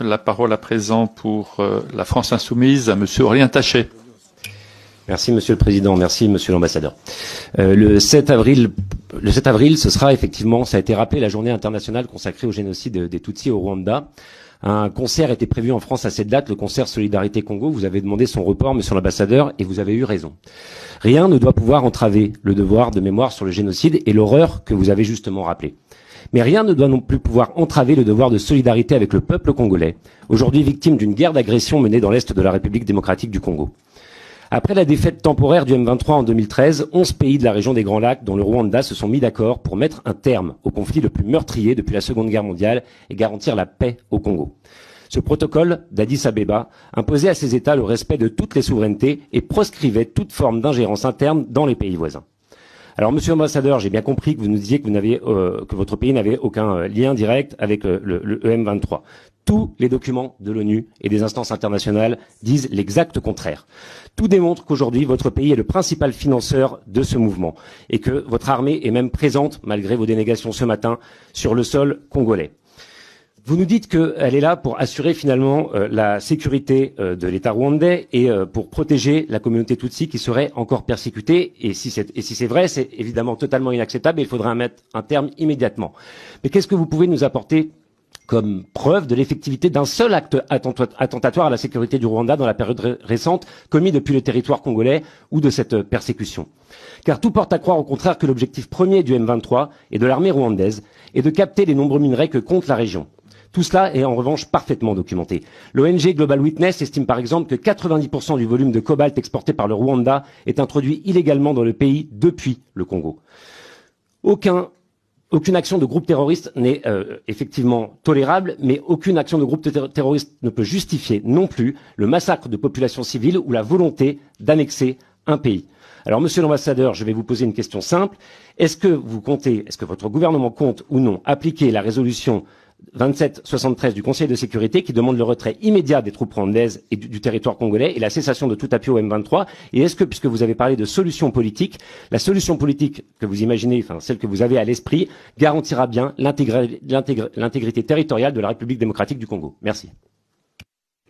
La parole à présent pour la France Insoumise à Monsieur Aurélien Taché. Merci Monsieur le Président, merci Monsieur l'Ambassadeur. Le 7 avril, ce sera effectivement, ça a été rappelé, la journée internationale consacrée au génocide des Tutsis au Rwanda. Un concert était prévu en France à cette date, le concert Solidarité Congo. Vous avez demandé son report, Monsieur l'Ambassadeur, et vous avez eu raison. Rien ne doit pouvoir entraver le devoir de mémoire sur le génocide et l'horreur que vous avez justement rappelé. Mais rien ne doit non plus pouvoir entraver le devoir de solidarité avec le peuple congolais, aujourd'hui victime d'une guerre d'agression menée dans l'est de la République démocratique du Congo. Après la défaite temporaire du M23 en 2013, 11 pays de la région des Grands Lacs, dont le Rwanda, se sont mis d'accord pour mettre un terme au conflit le plus meurtrier depuis la Seconde Guerre mondiale et garantir la paix au Congo. Ce protocole d'Addis Abeba imposait à ces États le respect de toutes les souverainetés et proscrivait toute forme d'ingérence interne dans les pays voisins. Alors, Monsieur l'Ambassadeur, j'ai bien compris que vous nous disiez que, que votre pays n'avait aucun lien direct avec le M23. Tous les documents de l'ONU et des instances internationales disent l'exact contraire. Tout démontre qu'aujourd'hui, votre pays est le principal financeur de ce mouvement et que votre armée est même présente, malgré vos dénégations ce matin, sur le sol congolais. Vous nous dites qu'elle est là pour assurer finalement la sécurité de l'État rwandais et pour protéger la communauté Tutsi qui serait encore persécutée. Et si c'est vrai, c'est évidemment totalement inacceptable et il faudrait mettre un terme immédiatement. Mais qu'est-ce que vous pouvez nous apporter comme preuve de l'effectivité d'un seul acte attentatoire à la sécurité du Rwanda dans la période récente commis depuis le territoire congolais ou de cette persécution? Car tout porte à croire au contraire que l'objectif premier du M23 et de l'armée rwandaise est de capter les nombreux minerais que compte la région. Tout cela est en revanche parfaitement documenté. L'ONG Global Witness estime par exemple que 90% du volume de cobalt exporté par le Rwanda est introduit illégalement dans le pays depuis le Congo. Aucune action de groupe terroriste n'est effectivement tolérable, mais aucune action de groupe terroriste ne peut justifier non plus le massacre de populations civiles ou la volonté d'annexer un pays. Alors, Monsieur l'Ambassadeur, je vais vous poser une question simple. Est-ce que votre gouvernement compte ou non appliquer la résolution 2773 du Conseil de sécurité qui demande le retrait immédiat des troupes rwandaises et du territoire congolais et la cessation de tout appui au M23? Et est-ce que, puisque vous avez parlé de solution politique, la solution politique que vous imaginez, enfin celle que vous avez à l'esprit, garantira bien l'intégrité territoriale de la République démocratique du Congo? Merci.